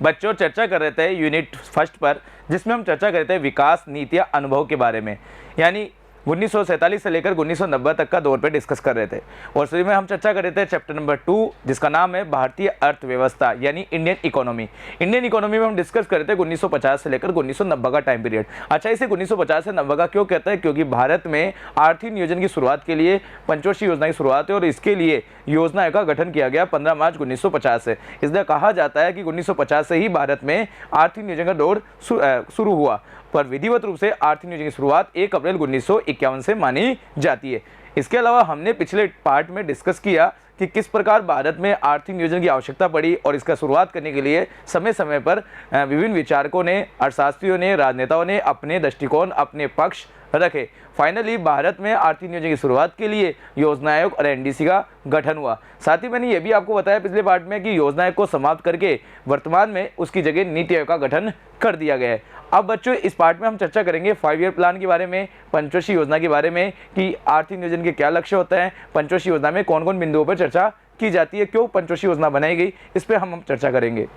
बच्चों, चर्चा कर रहे थे यूनिट फर्स्ट पर, जिसमें हम चर्चा कर रहे थे विकास नीतियाँ अनुभव के बारे में, यानी 1947 से लेकर 1990 तक का दौर पे डिस्कस कर रहे थे। और उसी में हम चर्चा कर रहे थे चैप्टर नंबर 2, जिसका नाम है भारतीय अर्थव्यवस्था यानी इंडियन इकोनॉमी। इंडियन इकोनॉमी में हम डिस्कस कर रहे थे 1950 से लेकर 1990 का टाइम पीरियड। अच्छा, इसे 1950 से 90 का क्यों कहते हैं? क्योंकि भारत में आर्थिक नियोजन की शुरुआत के लिए पंचवर्षीय योजना की शुरुआत है और इसके लिए योजना का गठन किया गया 15 मार्च 1950 से। इसलिए कहा जाता है कि 1950 से ही भारत में आर्थिक नियोजन का दौर शुरू हुआ, पर विधिवत रूप से आर्थिक नियोजन की शुरुआत 1 अप्रैल 1951 से मानी जाती है। इसके अलावा हमने पिछले पार्ट में डिस्कस किया कि किस प्रकार भारत में आर्थिक नियोजन की आवश्यकता पड़ी और इसका शुरुआत करने के लिए समय समय पर विभिन्न विचारकों ने, अर्थशास्त्रियों ने, राजनेताओं ने अपने दृष्टिकोण, अपने पक्ष रखे। फाइनली भारत में आर्थिक नियोजन की शुरुआत के लिए योजना आयोग और एनडीसी का गठन हुआ। साथ ही मैंने ये भी आपको बताया पिछले पार्ट में कि योजना आयोग को समाप्त करके वर्तमान में उसकी जगह नीति आयोग का गठन कर दिया गया है। अब बच्चों, इस पार्ट में हम चर्चा करेंगे 5 ईयर प्लान के बारे में, पंचवर्षीय योजना के बारे में कि आर्थिक नियोजन के क्या लक्ष्य होते हैं, पंचवर्षीय योजना में कौन कौन बिंदुओं पर चर्चा की जाती है, क्यों पंचवर्षीय योजना बनाई गई, इस पर हम चर्चा करेंगे।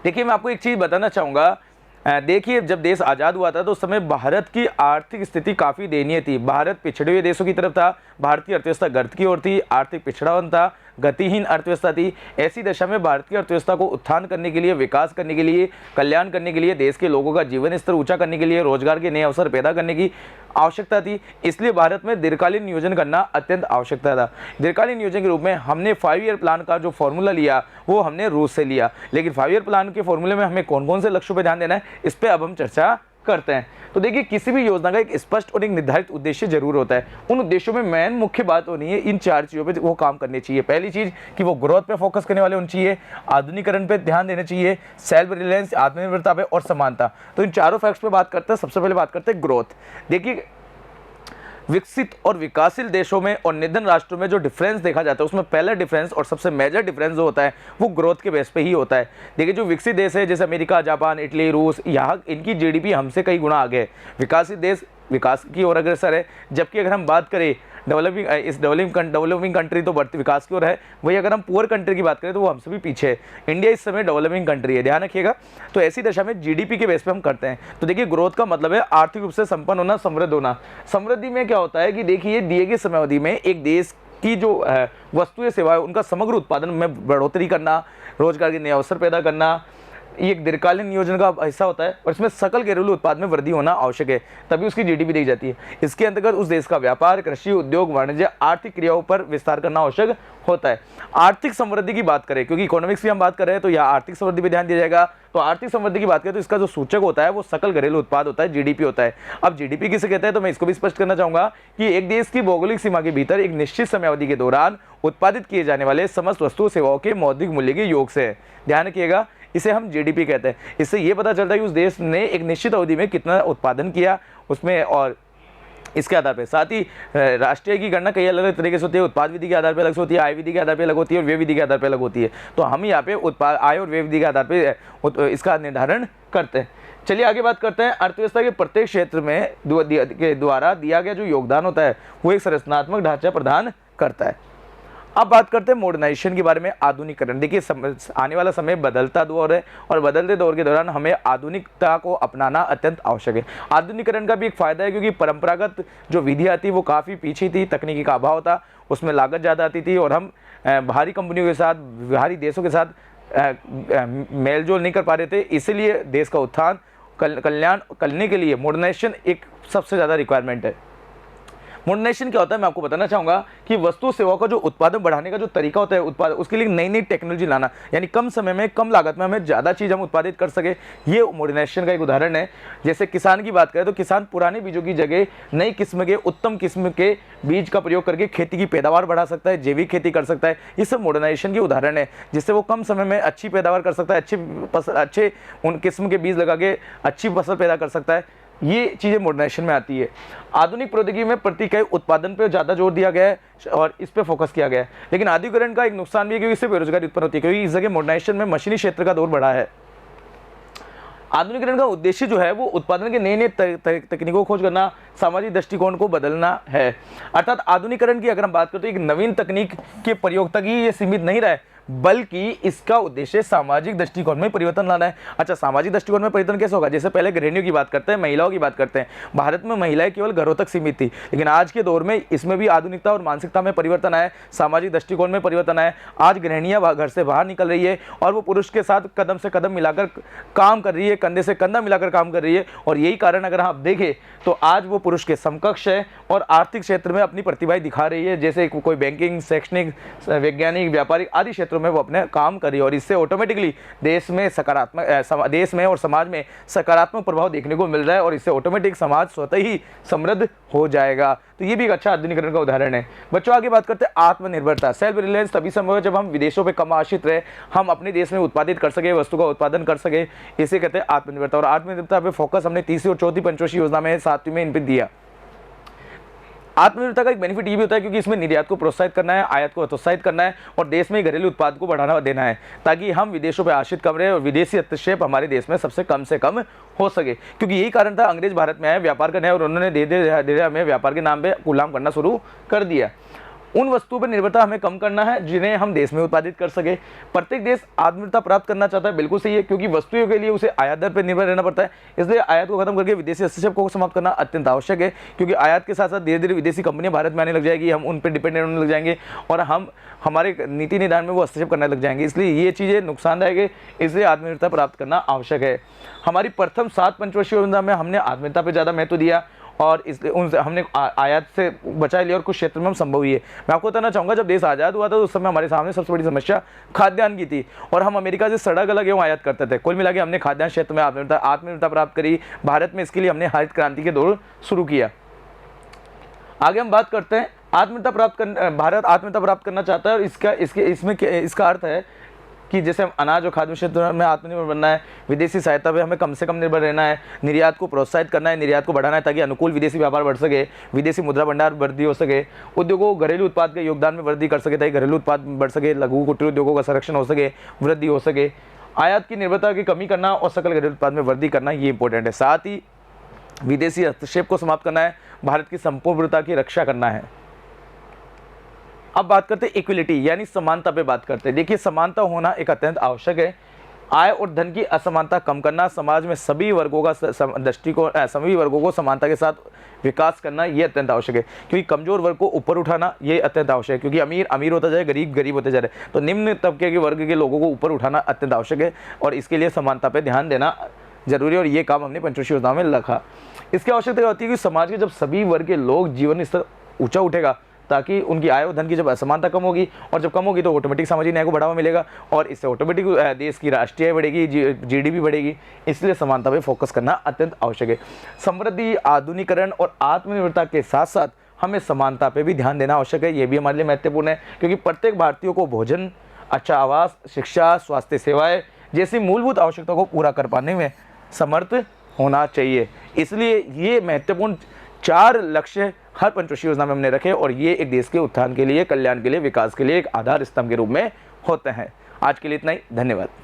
देखिए, मैं आपको एक चीज़ बताना चाहूँगा। देखिए, जब देश आज़ाद हुआ था तो उस समय भारत की आर्थिक स्थिति काफ़ी दयनीय थी। भारत पिछड़े हुए देशों की तरफ था, भारतीय अर्थव्यवस्था गर्त की ओर थी, आर्थिक पिछड़ापन था, गतिहीन अर्थव्यवस्था थी। ऐसी दशा में भारत की अर्थव्यवस्था को उत्थान करने के लिए, विकास करने के लिए, कल्याण करने के लिए, देश के लोगों का जीवन स्तर ऊंचा करने के लिए, रोजगार के नए अवसर पैदा करने की आवश्यकता थी। इसलिए भारत में दीर्घकालीन नियोजन करना अत्यंत आवश्यकता था। दीर्घकालीन नियोजन के रूप में हमने 5 ईयर प्लान का जो फॉर्मूला लिया वो हमने रूस से लिया। लेकिन 5 ईयर प्लान के फॉर्मूले में हमें कौन कौन से लक्ष्यों पर ध्यान देना है, इस पर अब हम चर्चा करते हैं। तो देखिए, किसी भी योजना का एक स्पष्ट और एक निर्धारित उद्देश्य जरूर होता है। उन उद्देश्यों में मेन मुख्य बात होनी है, इन 4 चीज़ों पे वो काम करने चाहिए। पहली चीज़ कि वो ग्रोथ पे फोकस करने वाले होने चाहिए, आधुनिकीकरण पे ध्यान देना चाहिए, सेल्फ रिलायंस, आत्मनिर्भरता पे और समानता। तो इन चारों फैक्ट्स पे बात करते हैं। सबसे पहले बात करते हैं ग्रोथ। देखिए, विकसित और विकासशील देशों में और निर्धन राष्ट्रों में जो डिफरेंस देखा जाता है, उसमें पहला डिफरेंस और सबसे मेजर डिफरेंस जो होता है वो ग्रोथ के बेस पे ही होता है। देखिए, जो विकसित देश है जैसे अमेरिका, जापान, इटली, रूस, यहाँ इनकी जीडीपी हमसे कई गुना आगे है। विकासशील देश विकास की ओर अग्रसर है, जबकि अगर हम बात करें डेवलपिंग कंट्री तो बढ़ती विकास की ओर है, वही अगर हम पुअर कंट्री की बात करें तो वो हमसे भी पीछे है। इंडिया इस समय डेवलपिंग कंट्री है, ध्यान रखिएगा। तो ऐसी दशा में जीडीपी के बेस पे हम करते हैं। तो देखिए, ग्रोथ का मतलब है आर्थिक रूप से संपन्न होना, समृद्ध होना। समृद्धि में क्या होता है कि देखिए, दिए गए समय अवधि में एक देश की जो वस्तुएं सेवाएं उनका समग्र उत्पादन में बढ़ोतरी करना, रोजगार के नए अवसर पैदा करना, ये एक दीर्घकालीन नियोजन का हिस्सा होता है और इसमें सकल घरेलू उत्पाद में वृद्धि होना आवश्यक है, तभी उसकी जीडीपी दी जाती है। इसके अंतर्गत उस देश का व्यापार, कृषि, उद्योग, वाणिज्य, आर्थिक क्रियाओं पर विस्तार करना आवश्यक होता है। आर्थिक समृद्धि की बात करें, क्योंकि इकोनॉमिक्स की हम बात कर रहे हैं तो यहाँ आर्थिक समृद्धि पर ध्यान दिया जाएगा। तो आर्थिक समृद्धि की बात करें तो इसका जो सूचक होता है वो सकल घरेलू उत्पाद होता है, जीडीपी होता है। अब जीडीपी किसे कहते हैं तो मैं इसको भी स्पष्ट करना चाहूंगा कि एक देश की भौगोलिक सीमा के भीतर एक निश्चित समय अवधि के दौरान उत्पादित किए जाने वाले समस्त वस्तु सेवाओं के मौद्रिक मूल्य के योग से है। ध्यान रखिएगा, इसे हम जीडीपी कहते हैं। इससे ये पता चलता है कि उस देश ने एक निश्चित अवधि में कितना उत्पादन किया उसमें, और इसके आधार पर साथ ही राष्ट्रीय की गणना कई अलग अलग तरीके से होती है। उत्पाद विधि के आधार पर अलग होती है, आय विधि के आधार पर अलग होती है और व्यय विधि के आधार पर अलग होती है। तो हम यहाँ पे उत्पाद, आय और व्यय विधि के आधार पर इसका निर्धारण करते हैं। चलिए आगे बात करते हैं। अर्थव्यवस्था के प्रत्येक क्षेत्र में द्वारा दिया गया जो योगदान होता है वो एक संरचनात्मक ढांचा प्रदान करता है। अब बात करते हैं मॉडर्नाइजेशन के बारे में, आधुनिकीकरण। देखिए, आने वाला समय बदलता दौर है और बदलते दौर के दौरान हमें आधुनिकता को अपनाना अत्यंत आवश्यक है। आधुनिकीकरण का भी एक फायदा है क्योंकि परंपरागत जो विधियाँ थी वो काफ़ी पीछे थी, तकनीकी का अभाव था, उसमें लागत ज़्यादा आती थी और हम बाहरी कंपनियों के साथ, बाहरी देशों के साथ मेलजोल नहीं कर पा रहे थे। इसीलिए देश का उत्थान, कल्याण करने के लिए मॉडर्नाइजेशन एक सबसे ज़्यादा रिक्वायरमेंट है। मॉडर्नाइजेशन क्या होता है मैं आपको बताना चाहूँगा कि वस्तु सेवाओं का जो उत्पादन बढ़ाने का जो तरीका होता है उत्पाद, उसके लिए नई नई टेक्नोलॉजी लाना, यानी कम समय में कम लागत में हमें ज़्यादा चीज़ हम उत्पादित कर सके, ये मॉडर्नाइजेशन का एक उदाहरण है। जैसे किसान की बात करें तो किसान पुराने बीजों की जगह नई किस्म के, उत्तम किस्म के बीज का प्रयोग करके खेती की पैदावार बढ़ा सकता है, जैविक खेती कर सकता है। ये सब मॉडर्नाइजेशन के उदाहरण है, जिससे वो कम समय में अच्छी पैदावार कर सकता है, अच्छे उन किस्म के बीज लगा के अच्छी फसल पैदा कर सकता है। ये चीज़ें मॉडर्नाइजेशन में आती है। आधुनिक प्रौद्योगिकी में प्रति इकाई उत्पादन पर ज़्यादा जोर दिया गया है और इस पर फोकस किया गया है। लेकिन आधुनिकीकरण का एक नुकसान भी है क्योंकि इससे बेरोजगारी उत्पन्न होती है, क्योंकि इस जगह मॉडर्नाइजेशन में मशीनी क्षेत्र का दौर बढ़ा है। आधुनिकीकरण का उद्देश्य जो है वो उत्पादन के नए नए तकनीकों को खोज करना, सामाजिक दृष्टिकोण को बदलना है। अर्थात आधुनिकीकरण की अगर हम बात करते हैं एक नवीन तकनीक के प्रयोग तक ही ये सीमित नहीं रहा है, बल्कि इसका उद्देश्य सामाजिक दृष्टिकोण में परिवर्तन लाना है। अच्छा, सामाजिक दृष्टिकोण में परिवर्तन कैसे होगा? जैसे पहले गृहिणियों की बात करते हैं, महिलाओं की बात करते हैं। भारत में महिलाएं केवल घरों तक सीमित थी, लेकिन आज के दौर में इसमें भी आधुनिकता और मानसिकता में परिवर्तन आया, सामाजिक दृष्टिकोण में परिवर्तन आया। आज गृहिणियां घर से बाहर निकल रही है और वो पुरुष के साथ कदम से कदम मिलाकर काम कर रही है, कंधे से कंधा मिलाकर काम कर रही है। और यही कारण अगर आप देखें तो आज वो पुरुष के समकक्ष है और आर्थिक क्षेत्र में अपनी प्रतिभाएं दिखा रही है। जैसे कोई बैंकिंग, शैक्षणिक, वैज्ञानिक, व्यापारिक आदि क्षेत्रों में वो अपने काम कर रही है और इससे ऑटोमेटिकली देश में सकारात्मक देश में और समाज में सकारात्मक प्रभाव देखने को मिल रहा है और इससे ऑटोमेटिक समाज स्वतः ही समृद्ध हो जाएगा। तो ये भी एक अच्छा आधुनिकीकरण का उदाहरण है। बच्चों, आगे बात करते हैं आत्मनिर्भरता। सेल्फ रिलायंस तभी संभव है जब हम विदेशों पे कम आश्रित रहे, हम अपने देश में उत्पादित कर सके, वस्तु का उत्पादन कर सके। इसे कहते हैं आत्मनिर्भरता। और आत्मनिर्भरता पे फोकस हमने तीसरी और चौथी पंचवर्षीय योजना में 7वीं में इन पे दिया। आत्मनिर्भरता का एक बेनिफिट ये भी होता है क्योंकि इसमें निर्यात को प्रोत्साहित करना है, आयात को हतोत्साहित करना है और देश में घरेलू उत्पाद को बढ़ावा देना है, ताकि हम विदेशों पर आश्रित कम रहे और विदेशी हस्तक्षेप हमारे देश में सबसे कम से कम हो सके। क्योंकि यही कारण था अंग्रेज भारत में आए, व्यापार करने और उन्होंने धीरे धीरे हमें व्यापार के नाम पे गुलाम करना शुरू कर दिया। उन वस्तुओं पर निर्भरता हमें कम करना है जिन्हें हम देश में उत्पादित कर सके। प्रत्येक देश आत्मनिर्भरता प्राप्त करना चाहता है, बिल्कुल सही है, क्योंकि वस्तुओं के लिए उसे आयात दर पर निर्भर रहना पड़ता है। इसलिए आयात को खत्म करके विदेशी हस्तक्षेप को समाप्त करना अत्यंत आवश्यक है, क्योंकि आयात के साथ साथ धीरे धीरे विदेशी कंपनियां भारत में आने लग जाएगी, हम उन पर डिपेंडेंट होने लग जाएंगे और हम हमारे नीति निर्धारण में वो हस्तक्षेप करने लग जाएंगे। इसलिए ये चीज़ें नुकसानदायक है, इसलिए आत्मनिर्भरता प्राप्त करना आवश्यक है। हमारी प्रथम 7 पंचवर्षीय योजना में हमने आत्मनिर्भरता पर ज़्यादा महत्व दिया और इसलिए उनसे हमने आयात से बचा लिया और कुछ क्षेत्र में हम संभव ही है। मैं आपको बताना चाहूँगा, जब देश आज़ाद हुआ था उस समय हमारे सामने सबसे बड़ी समस्या खाद्यान्न की थी और हम अमेरिका से सड़ा गला गेहूं आयात करते थे। कुल मिला के हमने खाद्यान्न क्षेत्र में आत्मनिर्भरता प्राप्त करी भारत में। इसके लिए हमने हरित क्रांति के दौर शुरू किया। आगे हम बात करते हैं भारत आत्मनिर्भरता प्राप्त करना चाहता है और इसका अर्थ है कि जैसे हम अनाज और खाद्य क्षेत्र में आत्मनिर्भर बनना है, विदेशी सहायता पे हमें कम से कम निर्भर रहना है, निर्यात को प्रोत्साहित करना है, निर्यात को बढ़ाना है ताकि अनुकूल विदेशी व्यापार बढ़ सके, विदेशी मुद्रा भंडार वृद्धि हो सके, उद्योगों को घरेलू उत्पाद के योगदान में वृद्धि कर सके ताकि घरेलू उत्पाद बढ़ सके, लघु कुटीर उद्योगों का संरक्षण हो सके, वृद्धि हो सके, आयात की निर्भरता की कमी करना और सकल घरेलू उत्पाद में वृद्धि करना, ये इंपॉर्टेंट है। साथ ही विदेशी हस्तक्षेप को समाप्त करना है, भारत की संपूर्णता की रक्षा करना है। अब बात करते हैं इक्विलिटी यानी समानता पे बात करते हैं। देखिए, समानता होना एक अत्यंत आवश्यक है। आय और धन की असमानता कम करना, समाज में सभी वर्गों को समानता के साथ विकास करना, ये अत्यंत आवश्यक है। क्योंकि कमजोर वर्ग को ऊपर उठाना ये अत्यंत आवश्यक है, क्योंकि अमीर अमीर होता जाए, गरीब गरीब होते जा रहे, तो निम्न तबके के वर्ग के लोगों को ऊपर उठाना अत्यंत आवश्यक है और इसके लिए समानता पर ध्यान देना जरूरी है और ये काम हमने पंचवर्षीय योजना में रखा। इसकी आवश्यकता होती है कि समाज के जब सभी वर्ग के लोग जीवन स्तर ऊंचा उठेगा ताकि उनकी आय और धन की जब असमानता कम होगी और जब कम होगी तो ऑटोमेटिक सामाजिक न्याय को बढ़ावा मिलेगा और इससे ऑटोमेटिक देश की राष्ट्रीय आय बढ़ेगी, जीडीपी बढ़ेगी। इसलिए समानता पे फोकस करना अत्यंत आवश्यक है। समृद्धि, आधुनिकीकरण और आत्मनिर्भरता के साथ साथ हमें समानता पे भी ध्यान देना आवश्यक है। ये भी हमारे लिए महत्वपूर्ण है क्योंकि प्रत्येक भारतीय को भोजन, अच्छा आवास, शिक्षा, स्वास्थ्य सेवाएं जैसी मूलभूत आवश्यकताओं को पूरा कर पाने में समर्थ होना चाहिए। इसलिए ये महत्वपूर्ण 4 लक्ष्य हर पंचवर्षीय योजना में हमने रखे और ये एक देश के उत्थान के लिए, कल्याण के लिए, विकास के लिए एक आधार स्तंभ के रूप में होते हैं। आज के लिए इतना ही, धन्यवाद।